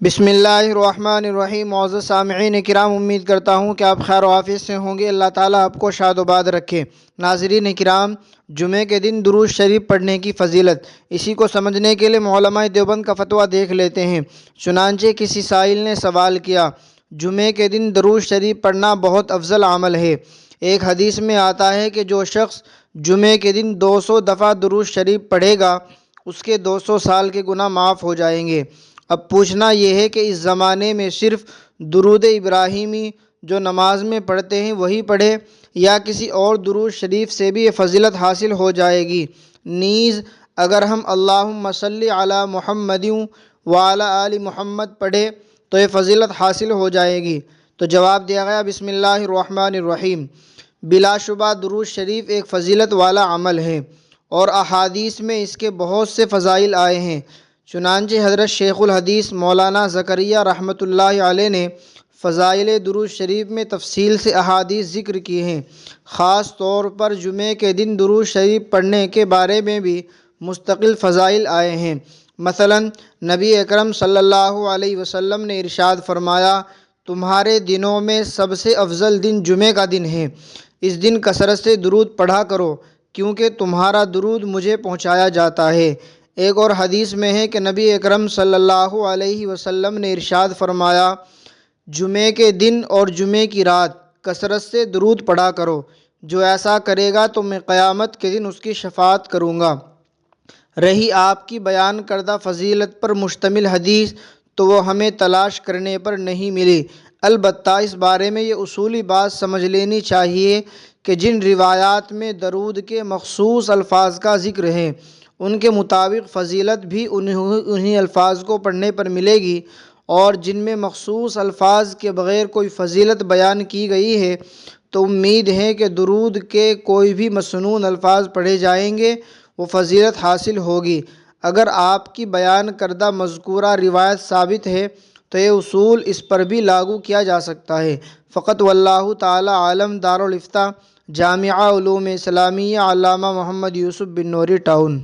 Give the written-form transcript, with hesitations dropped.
بسم اللہ الرحمن الرحیم۔ معزز سامعین کرام، امید کرتا ہوں کہ آپ خیر و عافیت سے ہوں گے۔ اللہ تعالیٰ آپ کو شاد و باد رکھے۔ ناظرین کرام، جمعے کے دن درود شریف پڑھنے کی فضیلت، اسی کو سمجھنے کے لیے علماء دیوبند کا فتویٰ دیکھ لیتے ہیں۔ چنانچہ کسی سائل نے سوال کیا، جمعے کے دن درود شریف پڑھنا بہت افضل عمل ہے۔ ایک حدیث میں آتا ہے کہ جو شخص جمعے کے دن 200 دفعہ درود شریف پڑھے گا، اس کے 200 سال کے گناہ معاف ہو جائیں گے۔ اب پوچھنا یہ ہے کہ اس زمانے میں صرف درود ابراہیمی جو نماز میں پڑھتے ہیں وہی پڑھے، یا کسی اور درود شریف سے بھی یہ فضیلت حاصل ہو جائے گی؟ نیز اگر ہم اللہم صلی علی محمد وعلی آل محمد پڑھے تو یہ فضیلت حاصل ہو جائے گی؟ تو جواب دیا گیا بسم اللہ الرحمن الرحیم۔ بلا شبہ درود شریف ایک فضیلت والا عمل ہے، اور احادیث میں اس کے بہت سے فضائل آئے ہیں۔ چنانچہ حضرت شیخ الحدیث مولانا زکریا رحمۃ اللہ علیہ نے فضائل درود شریف میں تفصیل سے احادیث ذکر کی ہیں۔ خاص طور پر جمعے کے دن درود شریف پڑھنے کے بارے میں بھی مستقل فضائل آئے ہیں۔ مثلا نبی اکرم صلی اللہ علیہ وسلم نے ارشاد فرمایا، تمہارے دنوں میں سب سے افضل دن جمعے کا دن ہے، اس دن کثرت سے درود پڑھا کرو کیونکہ تمہارا درود مجھے پہنچایا جاتا ہے۔ ایک اور حدیث میں ہے کہ نبی اکرم صلی اللہ علیہ وسلم نے ارشاد فرمایا، جمعے کے دن اور جمعے کی رات کثرت سے درود پڑھا کرو، جو ایسا کرے گا تو میں قیامت کے دن اس کی شفاعت کروں گا۔ رہی آپ کی بیان کردہ فضیلت پر مشتمل حدیث، تو وہ ہمیں تلاش کرنے پر نہیں ملی۔ البتہ اس بارے میں یہ اصولی بات سمجھ لینی چاہیے کہ جن روایات میں درود کے مخصوص الفاظ کا ذکر ہے، ان کے مطابق فضیلت بھی انہی الفاظ کو پڑھنے پر ملے گی، اور جن میں مخصوص الفاظ کے بغیر کوئی فضیلت بیان کی گئی ہے تو امید ہے کہ درود کے کوئی بھی مسنون الفاظ پڑھے جائیں گے، وہ فضیلت حاصل ہوگی۔ اگر آپ کی بیان کردہ مذکورہ روایت ثابت ہے تو یہ اصول اس پر بھی لاگو کیا جا سکتا ہے۔ فقط واللہ تعالی عالم۔ دارالافتاء، جامعہ علوم اسلامیہ، علامہ محمد یوسف بن نوری، ٹاؤن۔